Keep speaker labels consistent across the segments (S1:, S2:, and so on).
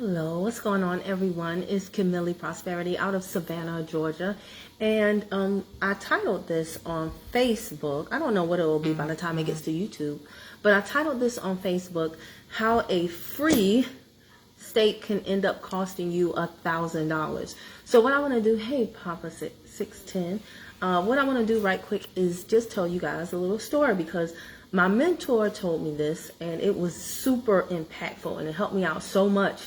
S1: Hello, what's going on, everyone? It's Camille Prosperity out of Savannah, Georgia. And I titled this on Facebook. I don't know what it will be by the time it gets to YouTube, but I titled this on Facebook, How a Free Steak Can End Up Costing You $1,000. So what I want to do, hey, Papa 610, what I want to do right quick is just tell you guys a little story, because my mentor told me this and it was super impactful and it helped me out so much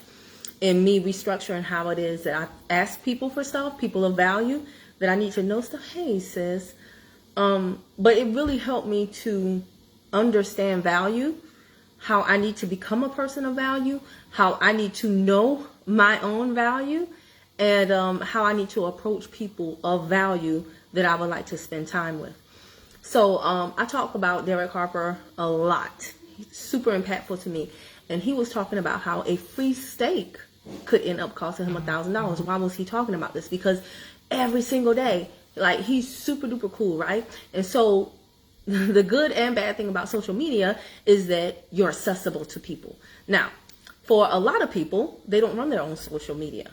S1: in me restructuring how it is that I ask people for stuff, people of value, that I need to know stuff. Hey, sis. But it really helped me to understand value, how I need to become a person of value, how I need to know my own value, and how I need to approach people of value that I would like to spend time with. So I talk about Derek Harper a lot. He's super impactful to me. And he was talking about how a free steak could end up costing him $1,000. Why was he talking about this? Because every single day, like, he's super duper cool, right? And so the good and bad thing about social media is that you're accessible to people. Now, for a lot of people, they don't run their own social media,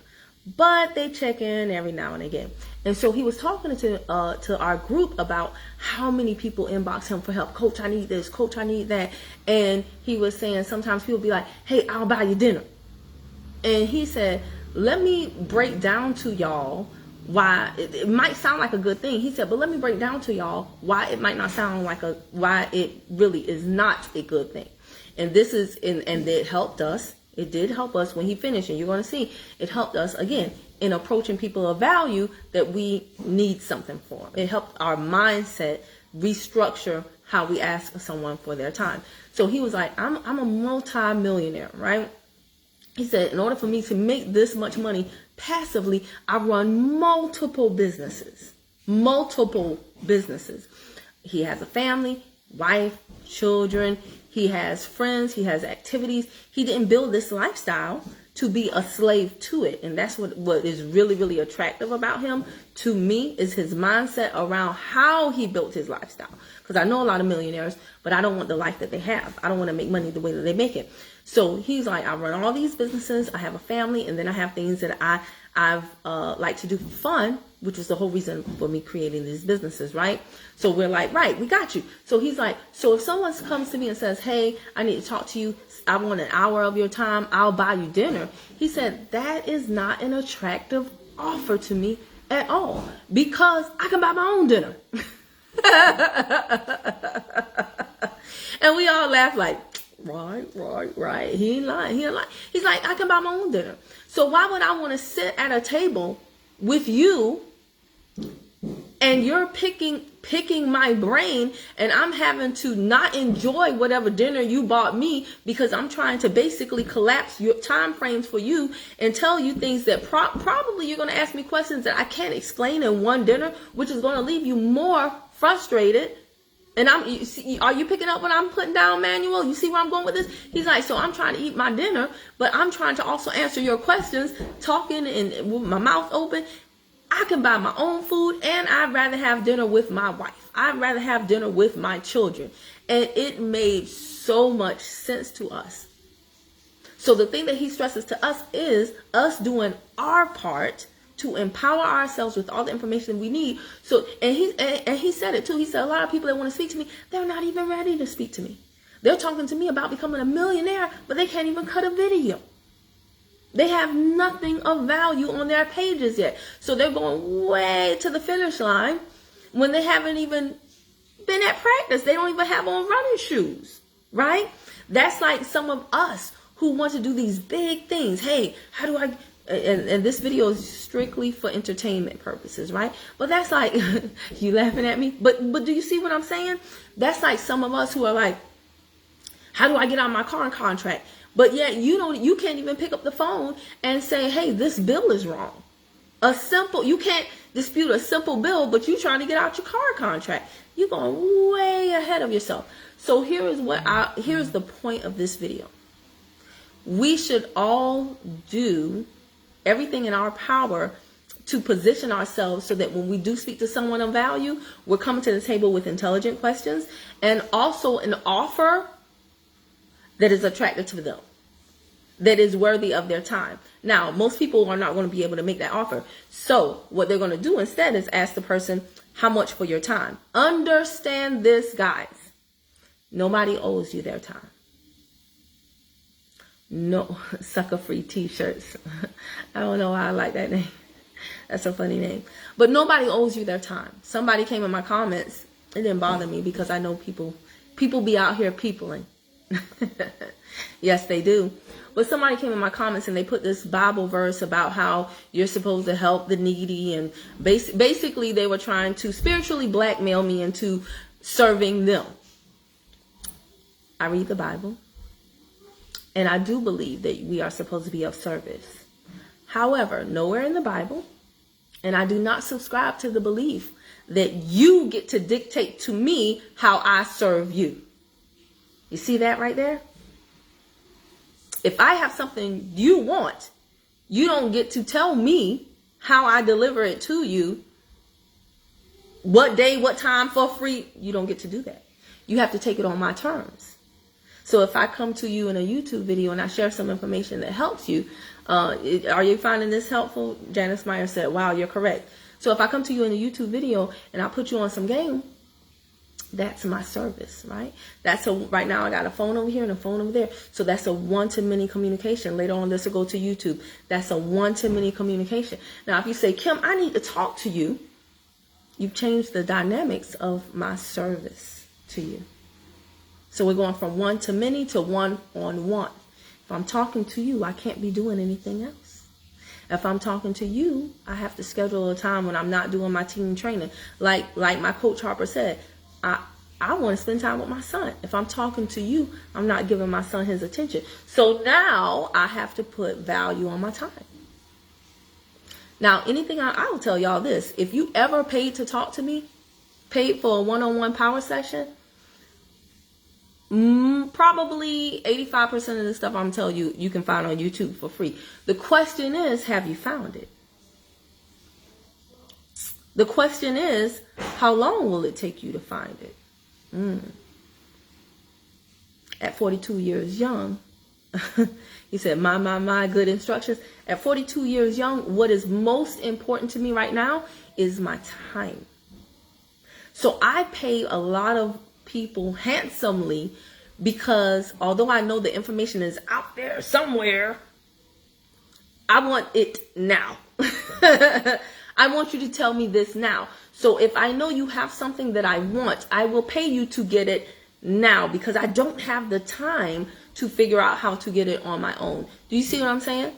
S1: but they check in every now and again. And so he was talking to our group about how many people inbox him for help. Coach, I need this. Coach, I need that. And he was saying sometimes people be like, hey, I'll buy you dinner. And he said, let me break down to y'all why it might sound like a good thing. He said, but let me break down to y'all why it might not sound like why it really is not a good thing. And this is, and it helped us. It did help us when he finished, and you're going to see it helped us again in approaching people of value that we need something for. It helped our mindset restructure how we ask someone for their time. So he was like, I'm a multi-millionaire, right? He said, in order for me to make this much money passively, I run multiple businesses. He has a family, wife, children. He has friends. He has activities. He didn't build this lifestyle to be a slave to it. And that's what is really, really attractive about him to me, is his mindset around how he built his lifestyle. Because I know a lot of millionaires, but I don't want the life that they have. I don't want to make money the way that they make it. So he's like, I run all these businesses. I have a family, and then I have things that I've like to do for fun, which was the whole reason for me creating these businesses, right? So we're like, right, we got you. So he's like, so if someone comes to me and says, hey, I need to talk to you, I want an hour of your time, I'll buy you dinner. He said, that is not an attractive offer to me at all, because I can buy my own dinner. And we all laugh like, right. He ain't lying. He's like, I can buy my own dinner. So why would I want to sit at a table with you and you're picking my brain, and I'm having to not enjoy whatever dinner you bought me because I'm trying to basically collapse your time frames for you and tell you things that probably you're going to ask me questions that I can't explain in one dinner, which is going to leave you more frustrated. And are you picking up what I'm putting down, Manuel? You see where I'm going with this? He's like, so I'm trying to eat my dinner, but I'm trying to also answer your questions, talking and with my mouth open. I can buy my own food, and I'd rather have dinner with my wife. I'd rather have dinner with my children. And it made so much sense to us. So the thing that he stresses to us is us doing our part to empower ourselves with all the information we need. So, and he said it too. He said, a lot of people that want to speak to me, they're not even ready to speak to me. They're talking to me about becoming a millionaire, but they can't even cut a video. They have nothing of value on their pages yet. So they're going way to the finish line when they haven't even been at practice. They don't even have on running shoes, right? That's like some of us who want to do these big things. Hey, how do I... And this video is strictly for entertainment purposes, right? But that's like, you laughing at me? But do you see what I'm saying? That's like some of us who are like, how do I get out of my car contract? But yet you can't even pick up the phone and say, hey, this bill is wrong. You can't dispute a simple bill, but you trying to get out your car contract. You're going way ahead of yourself. So here's the point of this video. We should all do everything in our power to position ourselves so that when we do speak to someone of value, we're coming to the table with intelligent questions and also an offer that is attractive to them. that is worthy of their time. Now, most people are not going to be able to make that offer. So what they're going to do instead is ask the person, how much for your time? Understand this, guys. Nobody owes you their time. No, sucker free t-shirts. I don't know why I like that name. That's a funny name. But nobody owes you their time. Somebody came in my comments. It didn't bother me because I know people be out here peopling. Yes, they do. But somebody came in my comments and they put this Bible verse about how you're supposed to help the needy. And basically they were trying to spiritually blackmail me into serving them. I read the Bible. And I do believe that we are supposed to be of service. However, nowhere in the Bible, and I do not subscribe to the belief that you get to dictate to me how I serve you. You see that right there? If I have something you want, you don't get to tell me how I deliver it to you. What day, what time, for free. You don't get to do that. You have to take it on my terms. So if I come to you in a YouTube video and I share some information that helps you, are you finding this helpful? Janice Meyer said, wow, you're correct. So if I come to you in a YouTube video and I put you on some game, that's my service, right? Right now I got a phone over here and a phone over there. So that's a one-to-many communication. Later on, this will go to YouTube. That's a one-to-many communication. Now, if you say, Kim, I need to talk to you, you've changed the dynamics of my service to you. So we're going from one to many to one-on-one. If I'm talking to you, I can't be doing anything else. If I'm talking to you, I have to schedule a time when I'm not doing my team training. Like my coach Harper said, I want to spend time with my son. If I'm talking to you, I'm not giving my son his attention. So now I have to put value on my time. Now, I will tell y'all this. If you ever paid to talk to me, paid for a one-on-one power session, probably 85% of the stuff I'm telling you, you can find on YouTube for free. The question is, have you found it? The question is, how long will it take you to find it? At 42 years young, he said, my, good instructions. At 42 years young, what is most important to me right now is my time. So I pay a lot of people handsomely because although I know the information is out there somewhere, I want it now. I want you to tell me this now. So if I know you have something that I want, I will pay you to get it now because I don't have the time to figure out how to get it on my own. Do you see what I'm saying?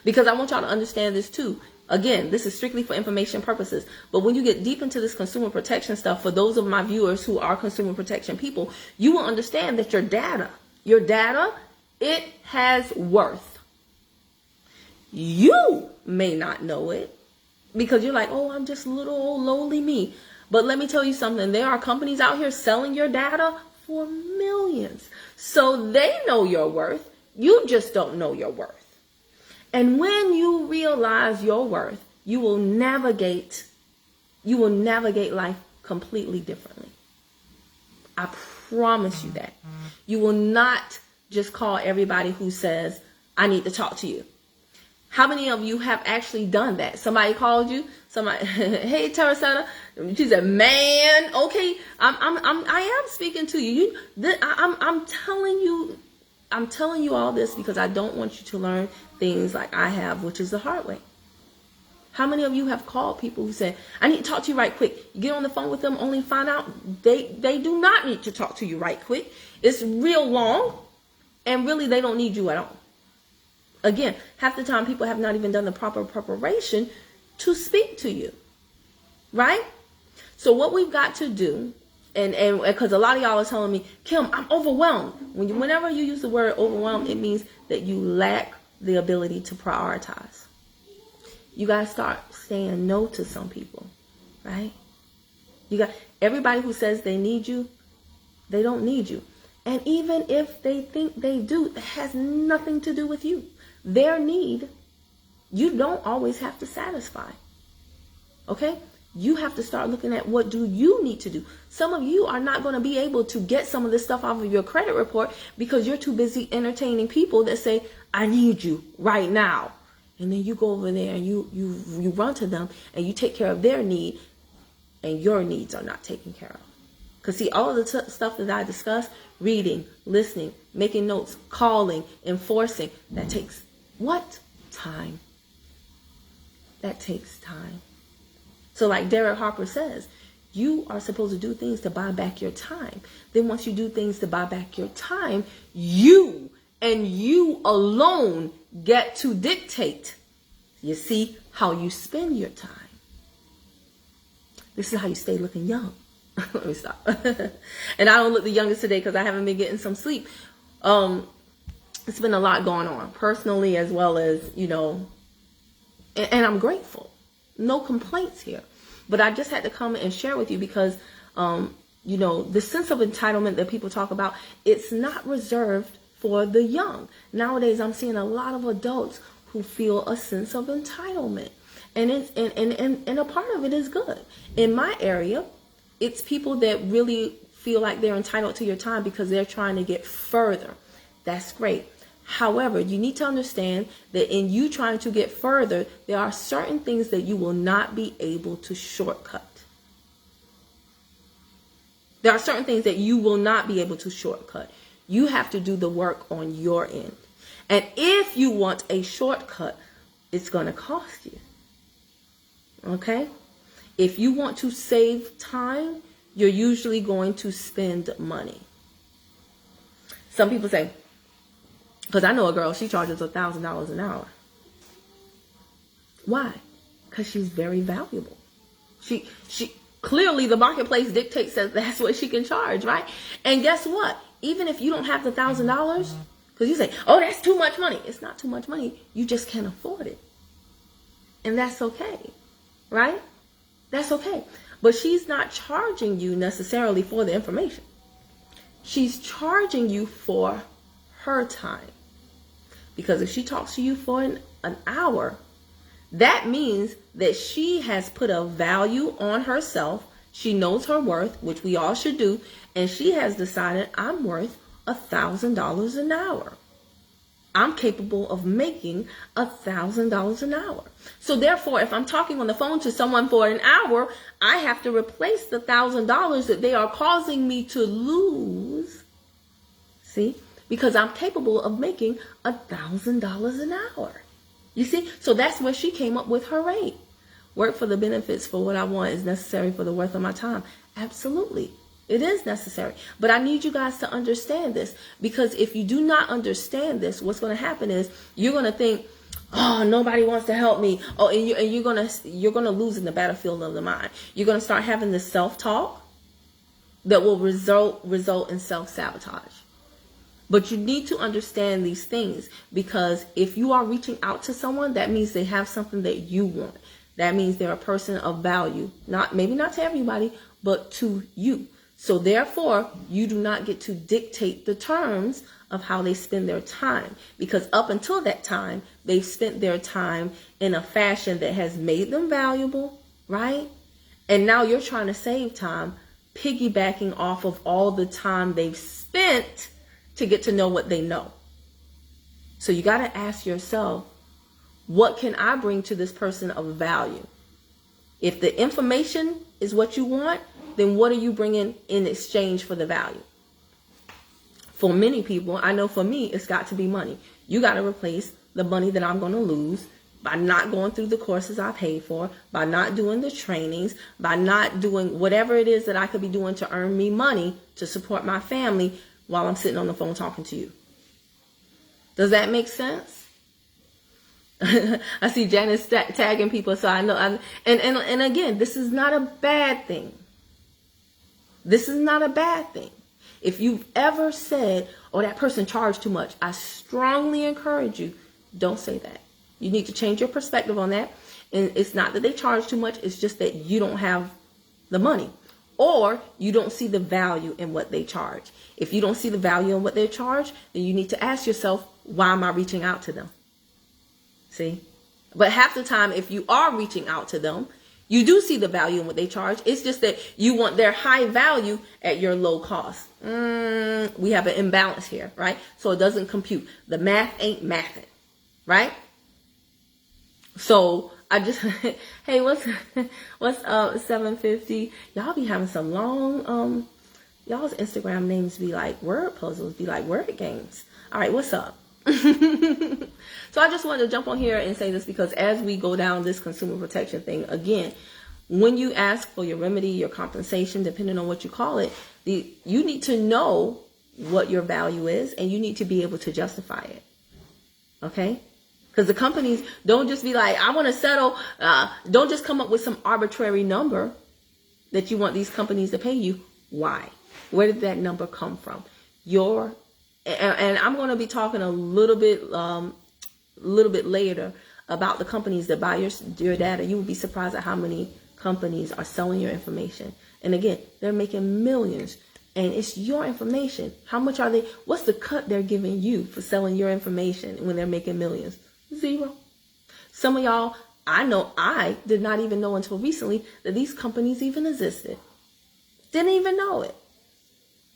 S1: Because I want y'all to understand this too. Again, this is strictly for information purposes. But when you get deep into this consumer protection stuff, for those of my viewers who are consumer protection people, you will understand that your data, it has worth. You may not know it because you're like, oh, I'm just little old lowly me. But let me tell you something. There are companies out here selling your data for millions. So they know your worth. You just don't know your worth. And when you realize your worth, you will navigate life completely differently. I promise you that. You will not just call everybody who says, I need to talk to you. How many of you have actually done that? Somebody called you, hey, Teresetta. She said, man, okay, I am speaking to you. I'm telling you all this because I don't want you to learn things like I have, which is the hard way. How many of you have called people who say, I need to talk to you right quick? You get on the phone with them only to find out they do not need to talk to you right quick. It's real long and really they don't need you at all. Again, half the time people have not even done the proper preparation to speak to you, right? So what we've got to do, and because a lot of y'all are telling me, Kim, I'm overwhelmed. Whenever you use the word overwhelmed, it means that you lack the ability to prioritize. You got to start saying no to some people, right? Everybody who says they need you, they don't need you. And even if they think they do, it has nothing to do with you. Their need, you don't always have to satisfy. Okay? You have to start looking at what do you need to do. Some of you are not going to be able to get some of this stuff off of your credit report because you're too busy entertaining people that say, I need you right now. And then you go over there and you run to them and you take care of their need, and your needs are not taken care of. Because see, all of the stuff that I discussed, reading, listening, making notes, calling, enforcing, that takes what? Time. That takes time. So like Derek Harper says, you are supposed to do things to buy back your time. Then once you do things to buy back your time, you and you alone get to dictate, you see, how you spend your time. This is how you stay looking young. Let me stop. And I don't look the youngest today because I haven't been getting some sleep. It's been a lot going on personally as well as, and I'm grateful. No complaints here. But I just had to come and share with you because, the sense of entitlement that people talk about, it's not reserved for the young. Nowadays, I'm seeing a lot of adults who feel a sense of entitlement. And a part of it is good. In my area, it's people that really feel like they're entitled to your time because they're trying to get further. That's great. However, you need to understand that in you trying to get further, there are certain things that you will not be able to shortcut. There are certain things that you will not be able to shortcut. You have to do the work on your end. And if you want a shortcut, it's going to cost you. Okay? If you want to save time, you're usually going to spend money. Some people say, because I know a girl, she charges $1,000 an hour. Why? Because she's very valuable. She clearly the marketplace dictates that that's what she can charge, right? And guess what? Even if you don't have the $1,000, because you say, oh, that's too much money. It's not too much money. You just can't afford it. And that's okay, right? That's okay. But she's not charging you necessarily for the information. She's charging you for her time. Because if she talks to you for an hour, that means that she has put a value on herself. She knows her worth, which we all should do. And she has decided, I'm worth $1,000 an hour. I'm capable of making $1,000 an hour. So therefore, if I'm talking on the phone to someone for an hour, I have to replace the $1,000 that they are causing me to lose. See? Because I'm capable of making $1,000 an hour. You see? So that's where she came up with her rate. Work for the benefits for what I want is necessary for the worth of my time. Absolutely. It is necessary. But I need you guys to understand this. Because if you do not understand this, what's going to happen is you're going to think, oh, nobody wants to help me. Oh, and you're going to lose in the battlefield of the mind. You're going to start having this self-talk that will result in self-sabotage. But you need to understand these things, because if you are reaching out to someone, that means they have something that you want. That means they're a person of value. Maybe not to everybody, but to you. So therefore, you do not get to dictate the terms of how they spend their time, because up until that time, they've spent their time in a fashion that has made them valuable, right? And now you're trying to save time, piggybacking off of all the time they've spent to get to know what they know. So you got to ask yourself, what can I bring to this person of value? If the information is what you want, then what are you bringing in exchange for the value? For many people, I know for me, it's got to be money. You got to replace the money that I'm going to lose by not going through the courses I paid for, by not doing the trainings, by not doing whatever it is that I could be doing to earn me money to support my family while I'm sitting on the phone talking to you. Does that make sense? I see Janice tagging people, so I know. And again, this is not a bad thing. This is not a bad thing. If you've ever said, oh, that person charged too much, I strongly encourage you, don't say that. You need to change your perspective on that. And it's not that they charge too much, it's just that you don't have the money. Or you don't see the value in what they charge. If you don't see the value in what they charge, then you need to ask yourself, why am I reaching out to them? See? But half the time, if you are reaching out to them, You do see the value in what they charge. It's just that you want their high value at your low cost. We have an imbalance here, right? So it doesn't compute. The math ain't mathing, right? So I just, hey, what's up, 750? Y'all be having some long, y'all's Instagram names be like word puzzles, be like word games. All right, what's up? So I just wanted to jump on here and say this because as we go down this consumer protection thing, again, when you ask for your remedy, your compensation, depending on what you call it, you need to know what your value is and you need to be able to justify it. Okay? Because the companies don't just be like, I want to settle. Don't just come up with some arbitrary number that you want these companies to pay you. Why? Where did that number come from? And I'm going to be talking a little bit later about the companies that buy your data. You will be surprised at how many companies are selling your information. And again, they're making millions. And it's your information. How much are they? What's the cut they're giving you for selling your information when they're making millions? Zero. Some of y'all, I did not even know until recently that these companies even existed. Didn't even know it.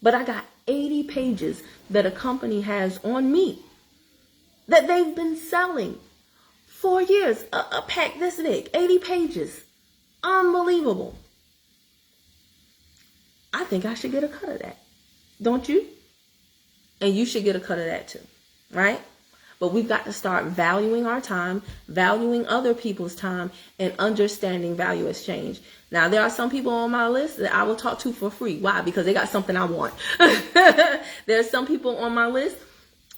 S1: But I got 80 pages that a company has on me that they've been selling 4 years. A pack this big, 80 pages. Unbelievable. I think I should get a cut of that. Don't you? And you should get a cut of that too, right? But we've got to start valuing our time, valuing other people's time, and understanding value exchange. Now, there are some people on my list that I will talk to for free. Why? Because they got something I want. There are some people on my list,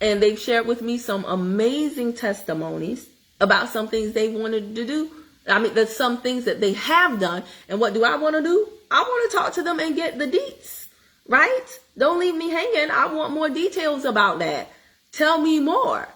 S1: and they've shared with me some amazing testimonies about some things they wanted to do. I mean, there's some things that they have done. And what do I want to do? I want to talk to them and get the deets, right? Don't leave me hanging. I want more details about that. Tell me more.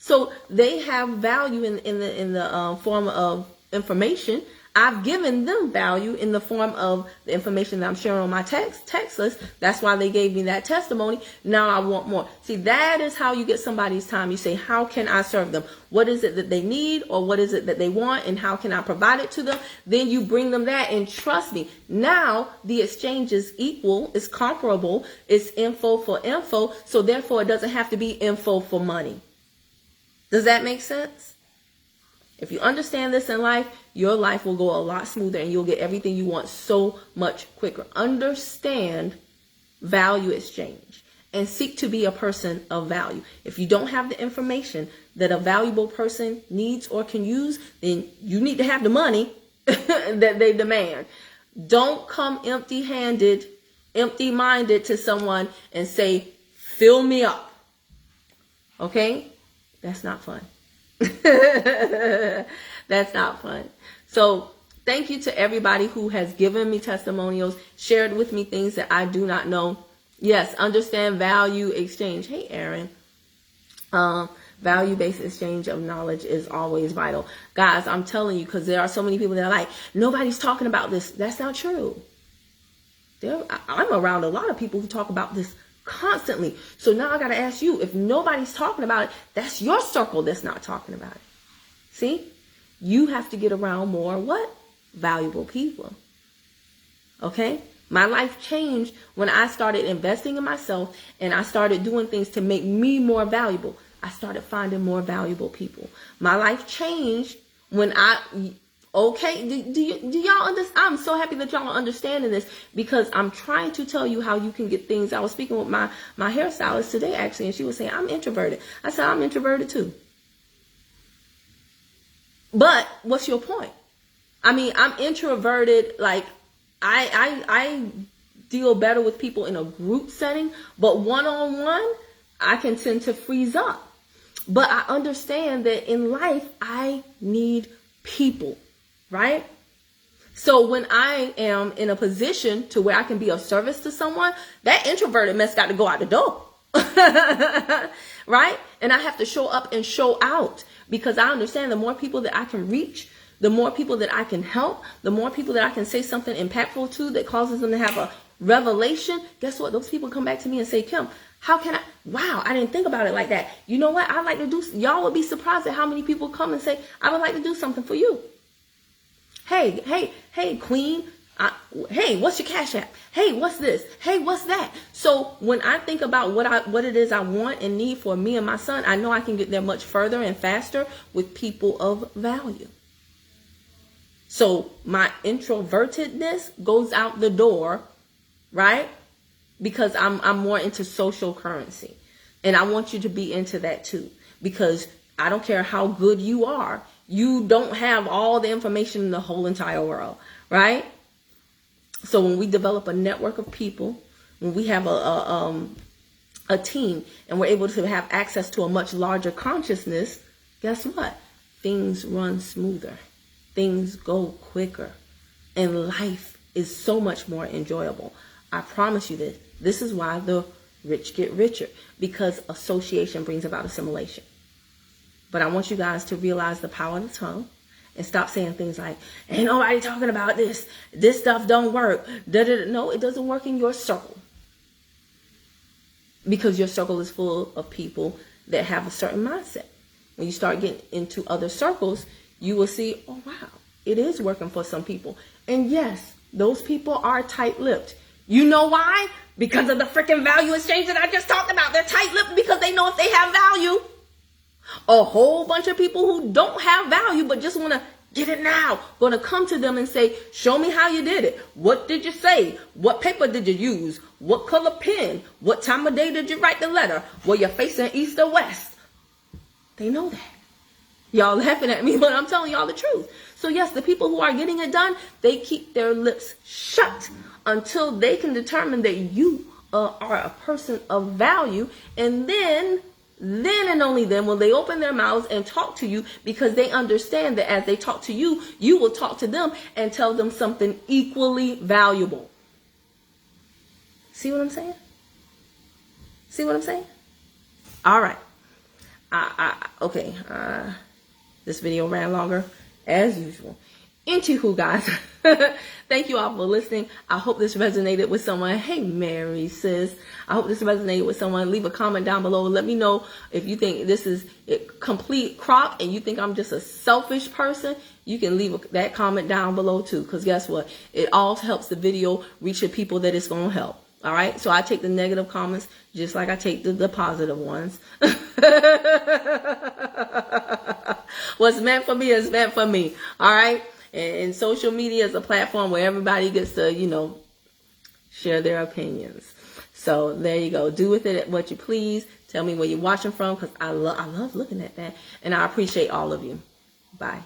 S1: So they have value in the form of information. I've given them value in the form of the information that I'm sharing on my text list. That's why they gave me that testimony. Now I want more. See, that is how you get somebody's time. You say, how can I serve them? What is it that they need or what is it that they want and how can I provide it to them? Then you bring them that and trust me. Now the exchange is equal, it's comparable, it's info for info. So therefore it doesn't have to be info for money. Does that make sense? If you understand this in life, your life will go a lot smoother and you'll get everything you want so much quicker. Understand value exchange and seek to be a person of value. If you don't have the information that a valuable person needs or can use, then you need to have the money that they demand. Don't come empty-handed, empty-minded to someone and say, fill me up. Okay? That's not fun. That's not fun. So thank you to everybody who has given me testimonials, shared with me things that I do not know. Yes, understand value exchange. Hey, Aaron. Value-based exchange of knowledge is always vital. Guys, I'm telling you, because there are so many people that are like, nobody's talking about this. That's not true. I'm around a lot of people who talk about this constantly. So now I got to ask you, if nobody's talking about it, that's your circle that's not talking about it. See? You have to get around more what? Valuable people. Okay? My life changed when I started investing in myself and I started doing things to make me more valuable. I started finding more valuable people. My life changed when do y'all understand? I'm so happy that y'all are understanding this because I'm trying to tell you how you can get things. I was speaking with my hairstylist today actually, and she was saying, I'm introverted. I said, I'm introverted too. But what's your point? I mean, I'm introverted. Like I deal better with people in a group setting, but one-on-one, I can tend to freeze up. But I understand that in life, I need people, right? So when I am in a position to where I can be of service to someone, that introverted mess got to go out the door, right? And I have to show up and show out because I understand the more people that I can reach, the more people that I can help, the more people that I can say something impactful to that causes them to have a revelation. Guess what? Those people come back to me and say, Kim, how can I? Wow, I didn't think about it like that. You know what? I'd like to do. Y'all would be surprised at how many people come and say, I would like to do something for you. Hey, queen. Hey, what's your Cash App? Hey, what's this? Hey, what's that? So when I think about what it is I want and need for me and my son, I know I can get there much further and faster with people of value. So my introvertedness goes out the door, right? Because I'm more into social currency. And I want you to be into that too. Because I don't care how good you are, you don't have all the information in the whole entire world, right? So when we develop a network of people, when we have a team and we're able to have access to a much larger consciousness, guess what? Things run smoother. Things go quicker. And life is so much more enjoyable. I promise you this. This is why the rich get richer, because association brings about assimilation. But I want you guys to realize the power of the tongue. And stop saying things like, ain't nobody talking about this. This stuff don't work. No, it doesn't work in your circle. Because your circle is full of people that have a certain mindset. When you start getting into other circles, you will see, oh, wow, it is working for some people. And yes, those people are tight-lipped. You know why? Because of the freaking value exchange that I just talked about. They're tight-lipped because they know if they have value. A whole bunch of people who don't have value but just want to get it now, going to come to them and say, show me how you did it. What did you say? What paper did you use? What color pen? What time of day did you write the letter? Were you facing east or west? They know that. Y'all laughing at me, but I'm telling y'all the truth. So yes, the people who are getting it done, they keep their lips shut until they can determine that you are a person of value. And then and only then will they open their mouths and talk to you, because they understand that as they talk to you, you will talk to them and tell them something equally valuable. See what I'm saying? See what I'm saying? All right. Okay. This video ran longer as usual. Anywho, guys, thank you all for listening. I hope this resonated with someone. Hey, Mary, sis. I hope this resonated with someone. Leave a comment down below. Let me know if you think this is a complete crop and you think I'm just a selfish person. You can leave that comment down below too, because guess what? It all helps the video reach the people that it's going to help. All right. So I take the negative comments just like I take the positive ones. What's meant for me is meant for me. All right. And social media is a platform where everybody gets to, share their opinions. So there you go. Do with it what you please. Tell me where you're watching from, because I love looking at that. And I appreciate all of you. Bye.